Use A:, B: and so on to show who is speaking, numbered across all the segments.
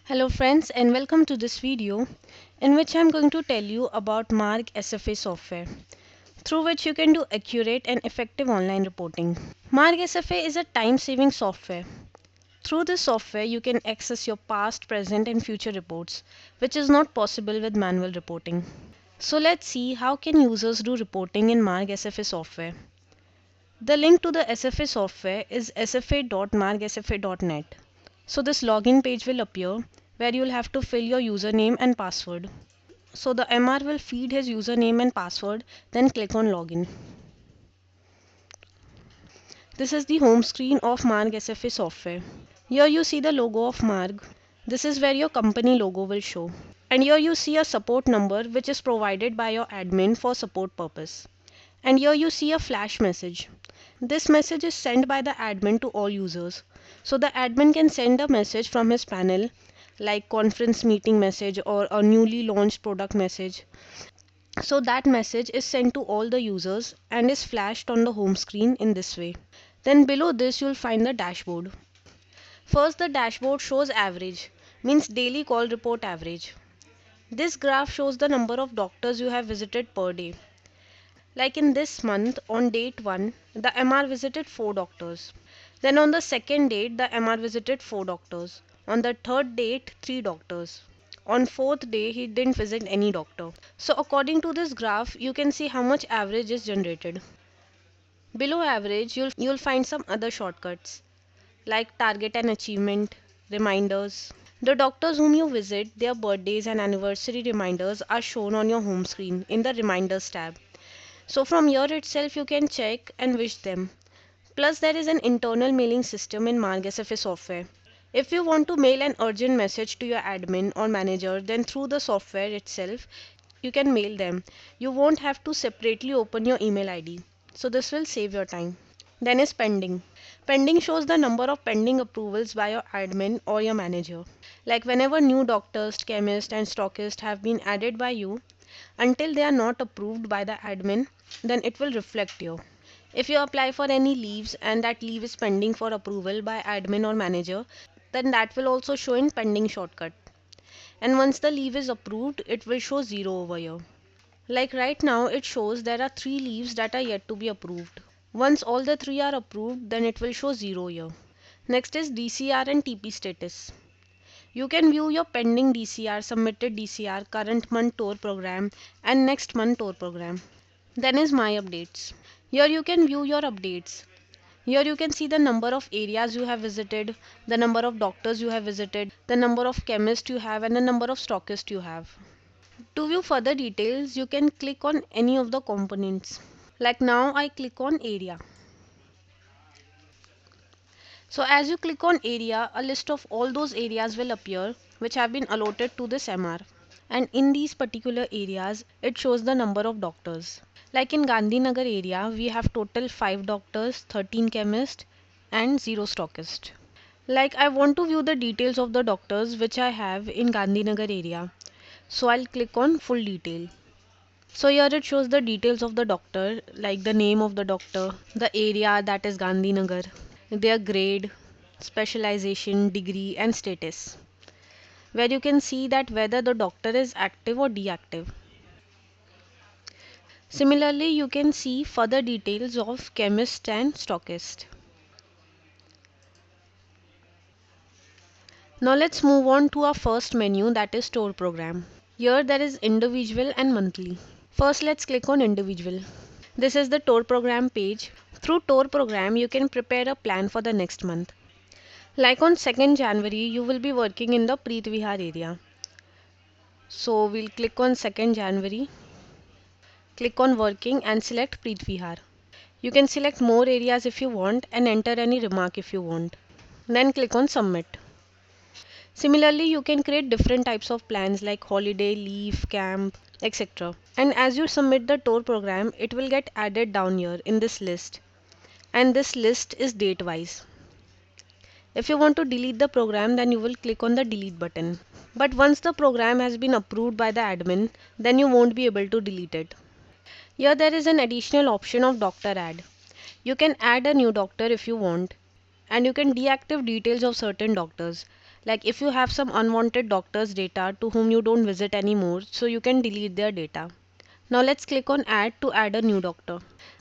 A: Hello friends and welcome to this video in which I am going to tell you about Marg SFA software through which you can do accurate and effective online reporting. Marg SFA is a time-saving software. Through this software you can access your past, present and future reports, which is not possible with manual reporting. So let's see how can users do reporting in Marg SFA software. The link to the SFA software is sfa.margsfa.net. So this login page will appear where you'll have to fill your username and password. So the MR will feed his username and password, then click on login. This is the home screen of Marg SFA software. Here you see the logo of Marg. This is where your company logo will show. And here you see a support number which is provided by your admin for support purpose. And here you see a flash message. This message is sent by the admin to all users. So the admin can send a message from his panel like conference meeting message or a newly launched product message. So that message is sent to all the users and is flashed on the home screen in this way. Then below this you'll find the dashboard. First the dashboard shows average, means daily call report average. This graph shows the number of doctors you have visited per day. Like in this month, on date 1, the MR visited 4 doctors. Then on the second date, the MR visited 4 doctors. On the third date, 3 doctors. On fourth day, he didn't visit any doctor. So according to this graph, you can see how much average is generated. Below average, you'll find some other shortcuts like target and achievement, reminders. The doctors whom you visit, their birthdays and anniversary reminders are shown on your home screen in the reminders tab. So from here itself you can check and wish them. Plus there is an internal mailing system in Marg SFA software. If you want to mail an urgent message to your admin or manager, then through the software itself you can mail them. You won't have to separately open your email ID. So this will save your time. Then is pending. Pending shows the number of pending approvals by your admin or your manager. Like whenever new doctors, chemists and stockists have been added by you, until they are not approved by the admin, then it will reflect here. If you apply for any leaves and that leave is pending for approval by admin or manager, then that will also show in pending shortcut. And once the leave is approved, it will show 0 over here. Like right now it shows there are 3 leaves that are yet to be approved. Once all the 3 are approved, then it will show 0 here. Next is DCR and TP status. You can view your pending DCR, submitted DCR, current month tour program and next month tour program. Then is my updates. Here you can view your updates. Here you can see the number of areas you have visited, the number of doctors you have visited, the number of chemists you have and the number of stockists you have. To view further details, you can click on any of the components. Like now I click on area. So as you click on area, a list of all those areas will appear which have been allotted to this MR. And in these particular areas, it shows the number of doctors. Like in Gandhinagar area, we have total 5 doctors, 13 chemists and 0 stockists. Like I want to view the details of the doctors which I have in Gandhinagar area. So I'll click on full detail. So here it shows the details of the doctor, like the name of the doctor, the area that is Gandhinagar, their grade, specialization, degree and status, where you can see that whether the doctor is active or deactive. Similarly, you can see further details of chemist and stockist. Now let's move on to our first menu, that is tour program. Here there is individual and monthly. First let's click on individual. This is the tour program page. Through tour program you can prepare a plan for the next month. Like on 2nd January you will be working in the Preet Vihar area. So we'll click on 2nd January. Click on working and select Preet Vihar. You can select more areas if you want and enter any remark if you want. Then click on submit. Similarly, you can create different types of plans like holiday, leave, camp, etc. And as you submit the tour program, it will get added down here in this list. And this list is date wise. If you want to delete the program, then you will click on the delete button. But once the program has been approved by the admin, then you won't be able to delete it. Here there is an additional option of doctor add. You can add a new doctor if you want, and you can deactivate details of certain doctors. Like if you have some unwanted doctors data to whom you don't visit anymore, so you can delete their data. Now let's click on add to add a new doctor.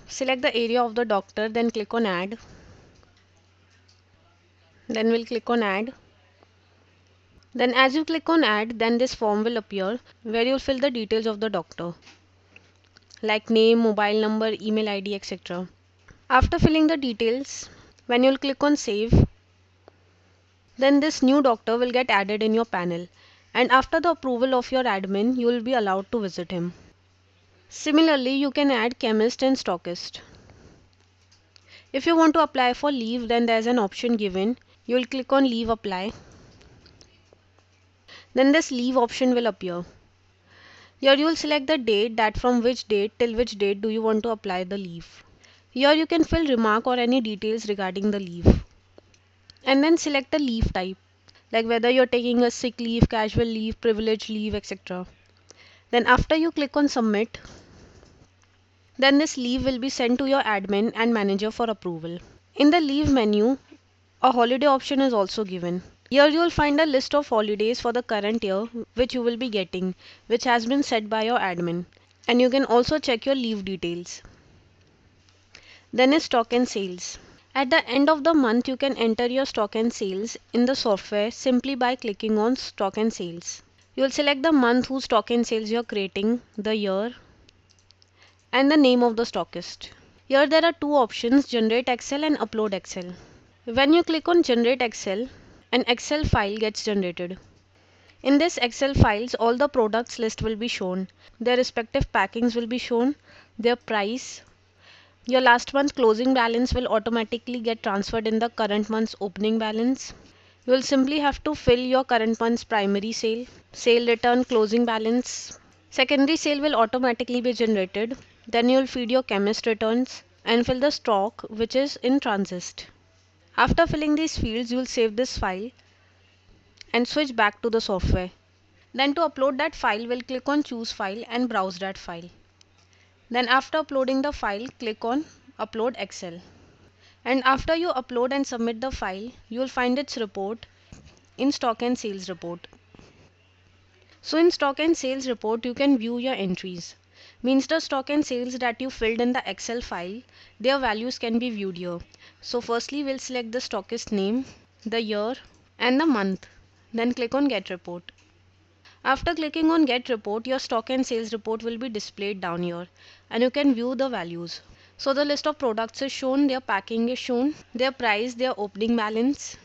A: Select the area of the doctor, then click on add. Then we'll click on add. Then as you click on add, then this form will appear where you'll fill the details of the doctor, like name, mobile number, email ID, etc. After filling the details, when you'll click on save, then this new doctor will get added in your panel, and after the approval of your admin, you will be allowed to visit him. Similarly, you can add chemist and stockist. If you want to apply for leave, then there's an option given. You will click on leave apply. Then this leave option will appear. Here you will select the date, that from which date till which date do you want to apply the leave. Here you can fill remark or any details regarding the leave. And then select the leave type, like whether you're taking a sick leave, casual leave, privilege leave, etc. Then after you click on submit, then this leave will be sent to your admin and manager for approval. In the leave menu, a holiday option is also given. Here you will find a list of holidays for the current year which you will be getting, which has been set by your admin. And you can also check your leave details. Then is stock and sales. At the end of the month, you can enter your stock and sales in the software simply by clicking on stock and sales. You will select the month whose stock and sales you are creating, the year, and the name of the stockist. Here there are two options, generate Excel and upload Excel. When you click on generate Excel, an Excel file gets generated. In this Excel files, all the products list will be shown. Their respective packings will be shown, their price. Your last month closing balance will automatically get transferred in the current month's opening balance. You will simply have to fill your current month's primary sale, sale return, closing balance. Secondary sale will automatically be generated. Then you will feed your chemist returns and fill the stock which is in transit. After filling these fields, you will save this file and switch back to the software. Then to upload that file, we'll click on choose file and browse that file. Then after uploading the file, click on upload Excel. And after you upload and submit the file, you will find its report in stock and sales report. So in stock and sales report, you can view your entries. Means the stock and sales that you filled in the Excel file, their values can be viewed here. So firstly, we'll select the stockist name, the year and the month. Then click on get report. After clicking on get report, your stock and sales report will be displayed down here and you can view the values. So the list of products is shown, their packing is shown, their price, their opening balance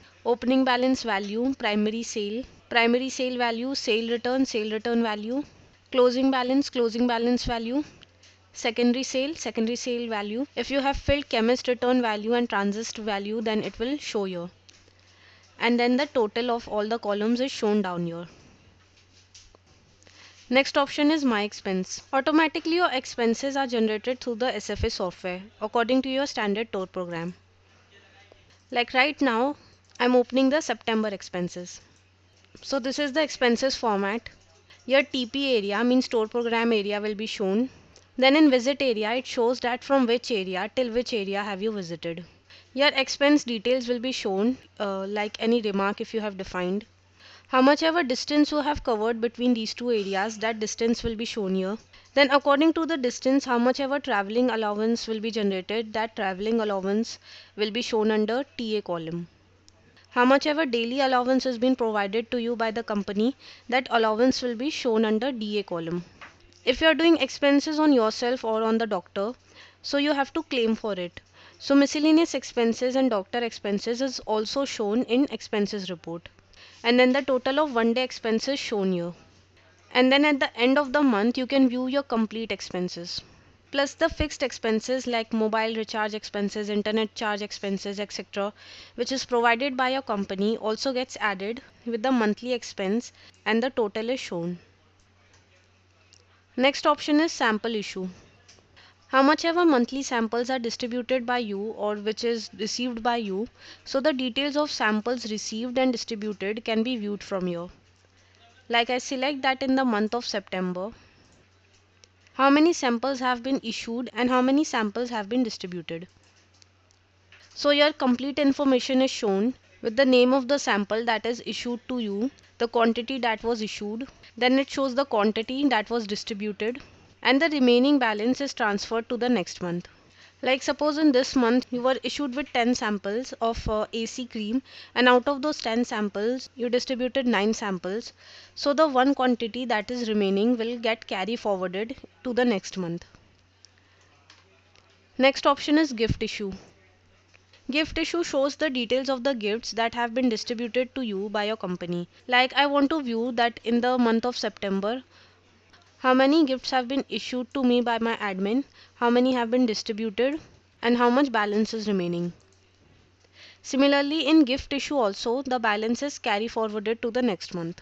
A: value, primary sale value, sale return value, closing balance value, secondary sale value. If you have filled chemist return value and transit value, then it will show here. And then the total of all the columns is shown down here. Next option is My Expense. Automatically your expenses are generated through the SFA software according to your standard tour program. Like right now, I'm opening the September expenses. So this is the expenses format. Your TP area means tour program area will be shown. Then in visit area, it shows that from which area till which area have you visited. Your expense details will be shown, like any remark if you have defined. How much ever distance you have covered between these two areas, that distance will be shown here. Then according to the distance, how much ever traveling allowance will be generated, that traveling allowance will be shown under TA column. How much ever daily allowance has been provided to you by the company, that allowance will be shown under DA column. If you are doing expenses on yourself or on the doctor, so you have to claim for it. So miscellaneous expenses and doctor expenses is also shown in expenses report. And then the total of 1 day expenses shown here. And then at the end of the month, you can view your complete expenses. Plus the fixed expenses like mobile recharge expenses, internet charge expenses, etc., which is provided by your company, also gets added with the monthly expense and the total is shown. Next option is sample issue. How much ever monthly samples are distributed by you or which is received by you, so the details of samples received and distributed can be viewed from here. Like I select that in the month of September, how many samples have been issued and how many samples have been distributed. So your complete information is shown with the name of the sample that is issued to you, the quantity that was issued, then it shows the quantity that was distributed, and the remaining balance is transferred to the next month. Like suppose in this month you were issued with 10 samples of AC cream, and out of those 10 samples you distributed 9 samples. So the one quantity that is remaining will get carry forwarded to the next month. Next option is gift issue. Gift issue shows the details of the gifts that have been distributed to you by your company. Like I want to view that in the month of September, how many gifts have been issued to me by my admin, how many have been distributed, and how much balance is remaining. Similarly, in gift issue also, the balance is carry forwarded to the next month.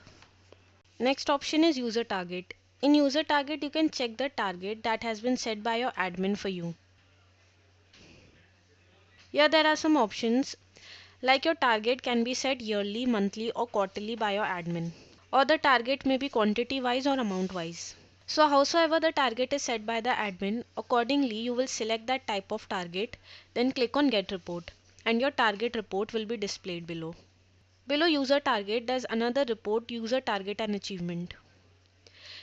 A: Next option is user target. In user target, you can check the target that has been set by your admin for you. Here there are some options, like your target can be set yearly, monthly or quarterly by your admin. Or the target may be quantity wise or amount wise. So howsoever the target is set by the admin, accordingly you will select that type of target, then click on get report, and your target report will be displayed below. Below user target, there's another report, user target and achievement.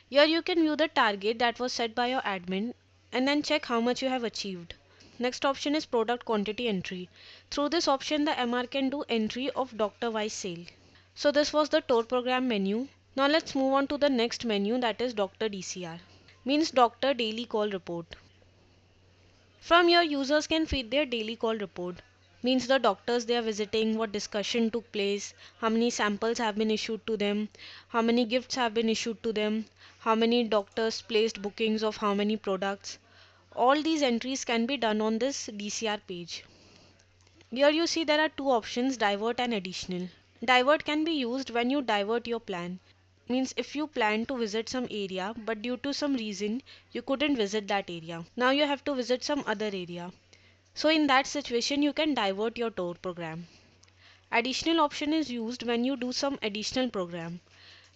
A: Here you can view the target that was set by your admin and then check how much you have achieved. Next option is product quantity entry. Through this option, the MR can do entry of doctor wise sale. So this was the tour program menu. Now let's move on to the next menu, that is doctor DCR. Means doctor daily call report. From here, users can feed their daily call report. Means the doctors they are visiting, what discussion took place, how many samples have been issued to them, how many gifts have been issued to them, how many doctors placed bookings of how many products. All these entries can be done on this DCR page. Here you see there are two options, divert and additional. Divert can be used when you divert your plan. Means if you plan to visit some area but due to some reason you couldn't visit that area. Now you have to visit some other area. So in that situation you can divert your tour program. Additional option is used when you do some additional program.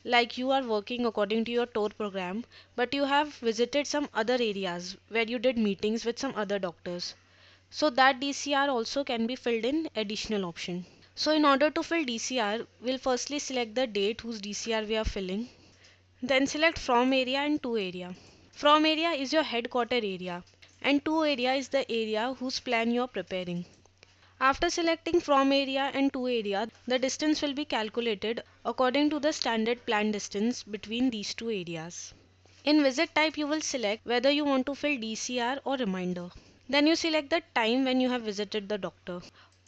A: Like you are working according to your tour program but you have visited some other areas where you did meetings with some other doctors. So that DCR also can be filled in additional option. So in order to fill DCR, we'll firstly select the date whose DCR we are filling. Then select from area and to area. From area is your headquarter area and to area is the area whose plan you are preparing. After selecting from area and to area, the distance will be calculated according to the standard plan distance between these two areas. In visit type, you will select whether you want to fill DCR or reminder. Then you select the time when you have visited the doctor.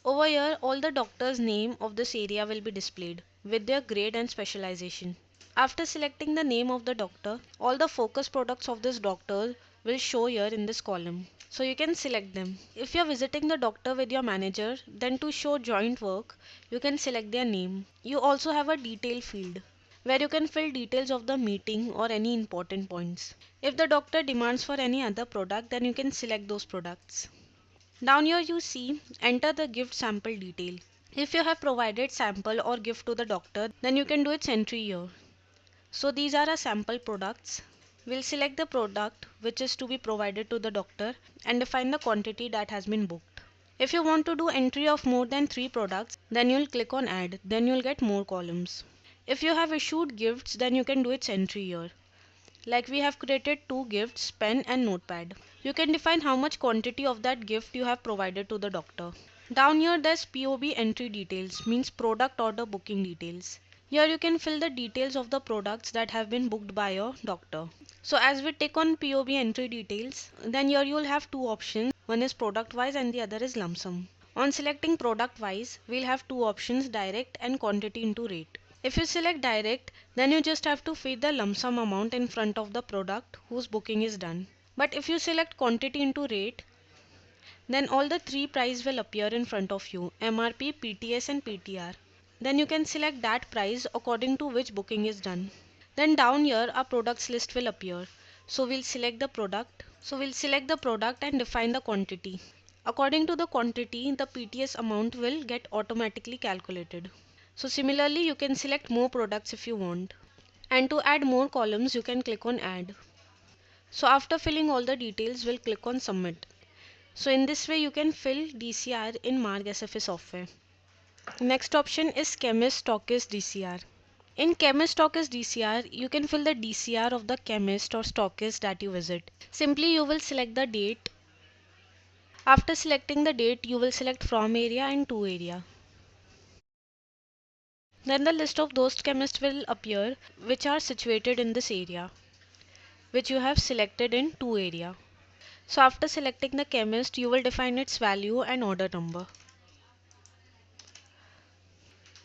A: Over here, all the doctors' name of this area will be displayed with their grade and specialization. After selecting the name of the doctor, all the focus products of this doctor will show here in this column. So you can select them. If you are visiting the doctor with your manager, then to show joint work, you can select their name. You also have a detail field where you can fill details of the meeting or any important points. If the doctor demands for any other product, then you can select those products. Down here you see enter the gift sample detail. If you have provided sample or gift to the doctor, then you can do its entry here. So these are our sample products. We'll select the product which is to be provided to the doctor and define the quantity that has been booked. If you want to do entry of more than 3 products, then you'll click on add, then you'll get more columns. If you have issued gifts, then you can do its entry here. Like we have created 2 gifts, pen and notepad. You can define how much quantity of that gift you have provided to the doctor. Down here there's POB entry details, means product order booking details. Here you can fill the details of the products that have been booked by your doctor. So as we take on POB entry details, then here you will have 2 options. One is product wise and the other is lump sum. On selecting product wise, we'll have 2 options, direct and quantity into rate. If you select direct, then you just have to feed the lump sum amount in front of the product whose booking is done. But if you select quantity into rate, then all the 3 price will appear in front of you, MRP, PTS and PTR. Then you can select that price according to which booking is done. Then down here our products list will appear. So we'll select the product. And define the quantity. According to the quantity, the PTS amount will get automatically calculated. So similarly, you can select more products if you want. And to add more columns, you can click on add. So after filling all the details, we'll click on submit. So in this way, you can fill DCR in Marg SFA software. Next option is chemist stockist DCR. In chemist stockist DCR, you can fill the DCR of the chemist or stockist that you visit. Simply you will select the date. After selecting the date, you will select from area and to area. Then the list of those chemists will appear which are situated in this area, which you have selected in to area. So after selecting the chemist, you will define its value and order number.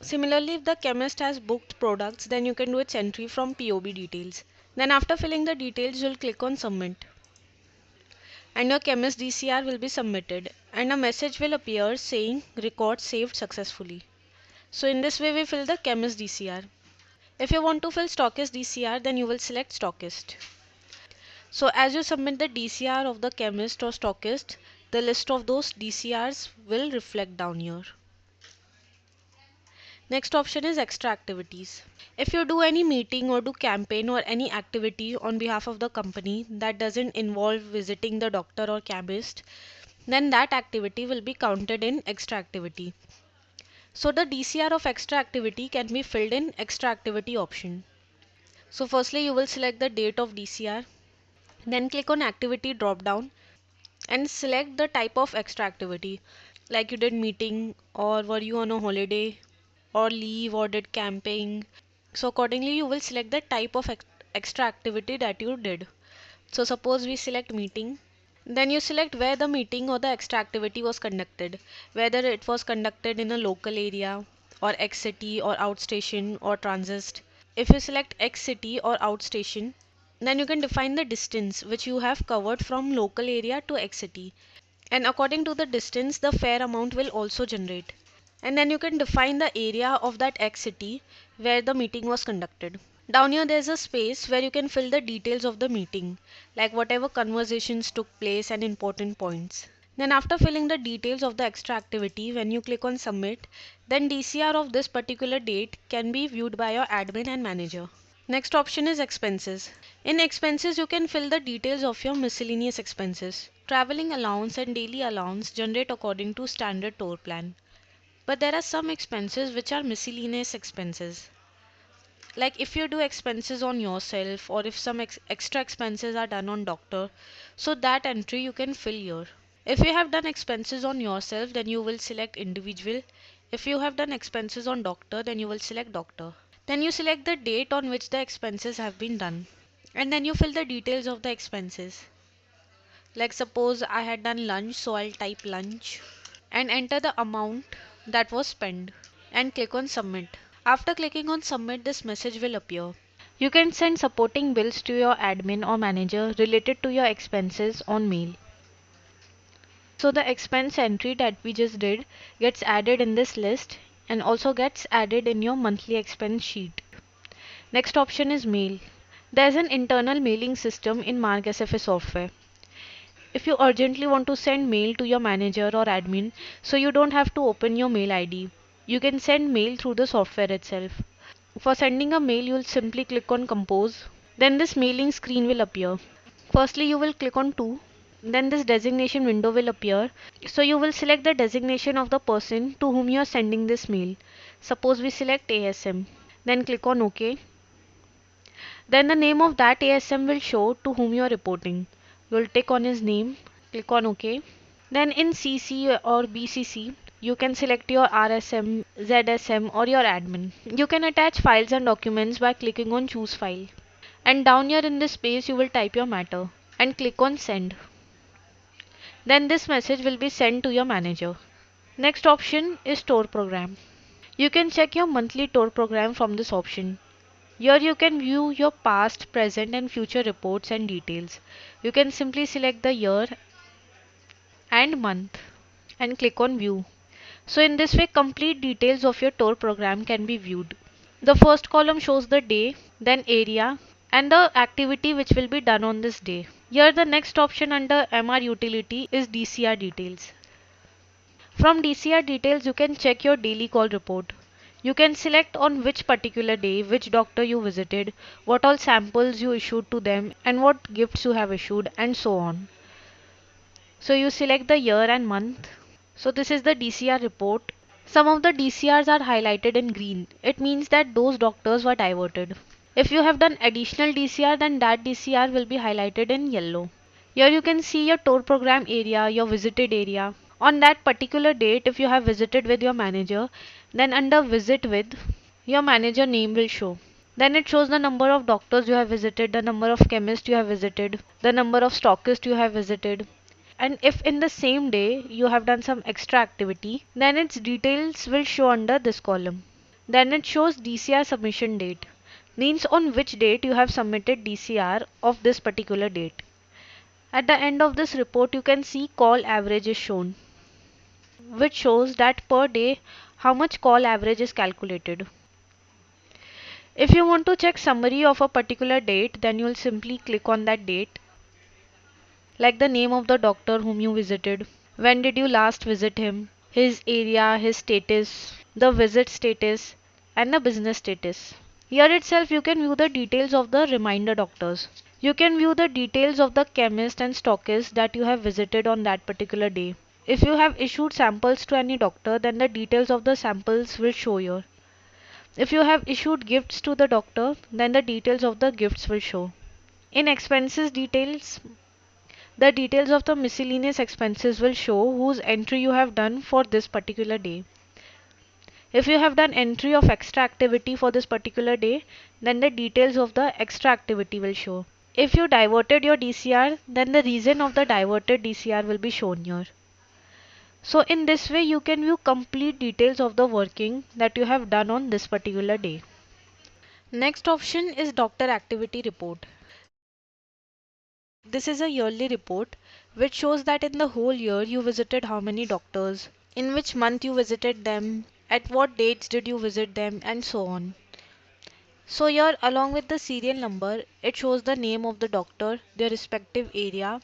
A: Similarly, if the chemist has booked products, then you can do its entry from POB details. Then after filling the details, you'll click on submit. And your chemist DCR will be submitted. And a message will appear saying record saved successfully. So in this way we fill the chemist DCR. If you want to fill stockist DCR, then you will select stockist. So as you submit the DCR of the chemist or stockist, the list of those DCRs will reflect down here. Next option is extra activities. If you do any meeting or do campaign or any activity on behalf of the company that doesn't involve visiting the doctor or chemist, then that activity will be counted in extra activity. So the DCR of extra activity can be filled in extra activity option. So firstly you will select the date of DCR, then click on activity drop down and select the type of extra activity, like you did meeting or were you on a holiday or leave or did camping. So accordingly you will select the type of extra activity that you did. So suppose we select meeting, then you select where the meeting or the extra activity was conducted, whether it was conducted in a local area or X city or outstation or transit. If you select X city or outstation, then you can define the distance which you have covered from local area to X city, and according to the distance the fare amount will also generate. And then you can define the area of that X city where the meeting was conducted. Down here there's a space where you can fill the details of the meeting, like whatever conversations took place and important points. Then after filling the details of the extra activity, when you click on submit, then DCR of this particular date can be viewed by your admin and manager. Next option is expenses. In expenses you can fill the details of your miscellaneous expenses. Traveling allowance and daily allowance generate according to standard tour plan. But there are some expenses which are miscellaneous expenses. Like if you do expenses on yourself or if some extra expenses are done on doctor, so that entry you can fill here. If you have done expenses on yourself, then you will select individual. If you have done expenses on doctor, then you will select doctor. Then you select the date on which the expenses have been done. And then you fill the details of the expenses. Like suppose I had done lunch, so I'll type lunch and enter the amount that was spent and click on submit. After clicking on submit, this message will appear. You can send supporting bills to your admin or manager related to your expenses on mail. So the expense entry that we just did gets added in this list and also gets added in your monthly expense sheet. Next option is mail. There's an internal mailing system in Marg SFA software. If you urgently want to send mail to your manager or admin, so you don't have to open your mail ID. You can send mail through the software itself. For sending a mail, you'll simply click on compose. Then this mailing screen will appear. Firstly, you will click on to. Then this designation window will appear. So you will select the designation of the person to whom you are sending this mail. Suppose we select ASM. Then click on OK. Then the name of that ASM will show to whom you are reporting. You'll tick on his name, click on OK. Then in CC or BCC, you can select your RSM, ZSM or your admin. You can attach files and documents by clicking on choose file. And down here in this space you will type your matter and click on send. Then this message will be sent to your manager. Next option is tour program. You can check your monthly tour program from this option. Here you can view your past, present and future reports and details. You can simply select the year and month and click on view. So in this way complete details of your tour program can be viewed. The first column shows the day, then area and the activity which will be done on this day. Here the next option under MR utility is DCR details. From DCR details you can check your daily call report. You can select on which particular day, which doctor you visited, what all samples you issued to them and what gifts you have issued and so on. So you select the year and month. So this is the DCR report.
B: Some of the DCRs are highlighted in green. It means that those doctors were diverted. If you have done additional DCR, then that DCR will be highlighted in yellow. Here you can see your tour program area, your visited area. On that particular date, if you have visited with your manager, then under visit with, your manager name will show. Then it shows the number of doctors you have visited, the number of chemists you have visited, the number of stockists you have visited. And if in the same day you have done some extra activity, then its details will show under this column. Then it shows DCR submission date, means on which date you have submitted DCR of this particular date. At the end of this report, you can see call average is shown, which shows that per day how much call average is calculated. If you want to check summary of a particular date, then you will simply click on that date, like the name of the doctor whom you visited, when did you last visit him, his area, his status, the visit status, and the business status. Here itself you can view the details of the reminder doctors. You can view the details of the chemist and stockist that you have visited on that particular day. If you have issued samples to any doctor, then the details of the samples will show here. If you have issued gifts to the doctor, then the details of the gifts will show. In expenses details, the details of the miscellaneous expenses will show whose entry you have done for this particular day. If you have done entry of extra activity for this particular day, then the details of the extra activity will show. If you diverted your DCR, then the reason of the diverted DCR will be shown here. So in this way you can view complete details of the working that you have done on this particular day. Next option is doctor activity report. This is a yearly report which shows that in the whole year you visited how many doctors, in which month you visited them, at what dates did you visit them, and so on. So here along with the serial number, it shows the name of the doctor, their respective area,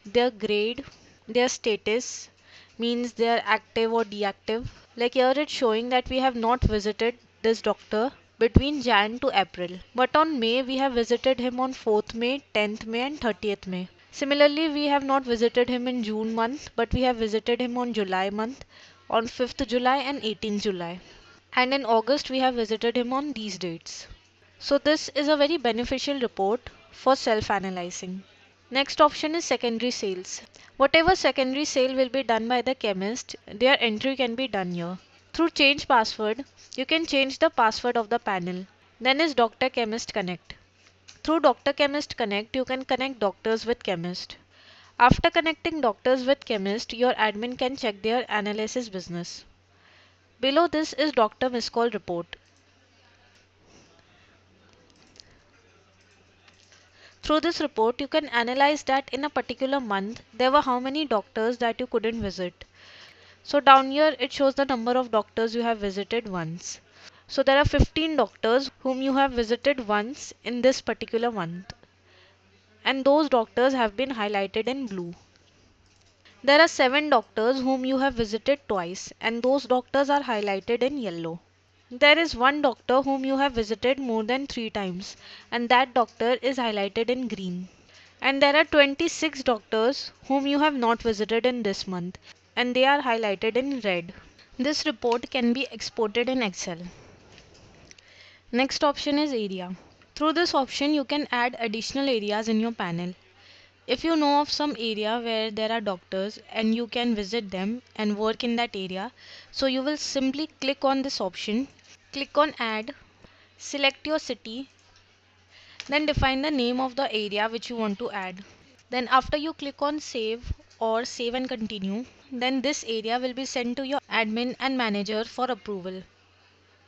B: their grade, their status, means they are active or deactive. Like here it's showing that we have not visited this doctor between Jan to April. But on May we have visited him on 4th May, 10th May and 30th May. Similarly, we have not visited him in June month, but we have visited him on July month, on 5th July and 18th July. And in August we have visited him on these dates. So this is a very beneficial report for self-analyzing. Next option is secondary sales. Whatever secondary sale will be done by the chemist, their entry can be done here. Through change password, you can change the password of the panel. Then is Doctor Chemist Connect. Through Doctor Chemist Connect, you can connect doctors with chemist. After connecting doctors with chemist, your admin can check their analysis business. Below this is Doctor Miss Call report. Through this report, you can analyze that in a particular month, there were how many doctors that you couldn't visit. So down here, it shows the number of doctors you have visited once. So there are 15 doctors whom you have visited once in this particular month. And those doctors have been highlighted in blue. There are 7 doctors whom you have visited twice, and those doctors are highlighted in yellow. There is one doctor whom you have visited more than 3 times, and that doctor is highlighted in green. And there are 26 doctors whom you have not visited in this month, and they are highlighted in red. This report can be exported in Excel. Next option is area. Through this option, you can add additional areas in your panel. If you know of some area where there are doctors and you can visit them and work in that area, so you will simply click on this option, click on add, select your city, then define the name of the area which you want to add. Then after you click on save or save and continue, then this area will be sent to your admin and manager for approval.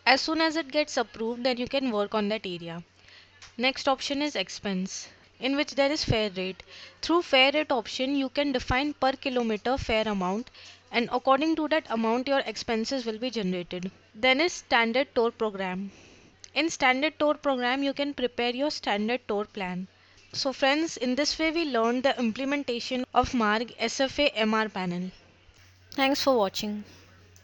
B: As soon as it gets approved, then you can work on that area. Next option is expense, in which there is fare rate. Through fare rate option, you can define per kilometer fare amount, and according to that amount your expenses will be generated. Then is standard tour program. In standard tour program, you can prepare your standard tour plan. So friends, in this way we learned the implementation of Marg SFA MR panel. Thanks for watching.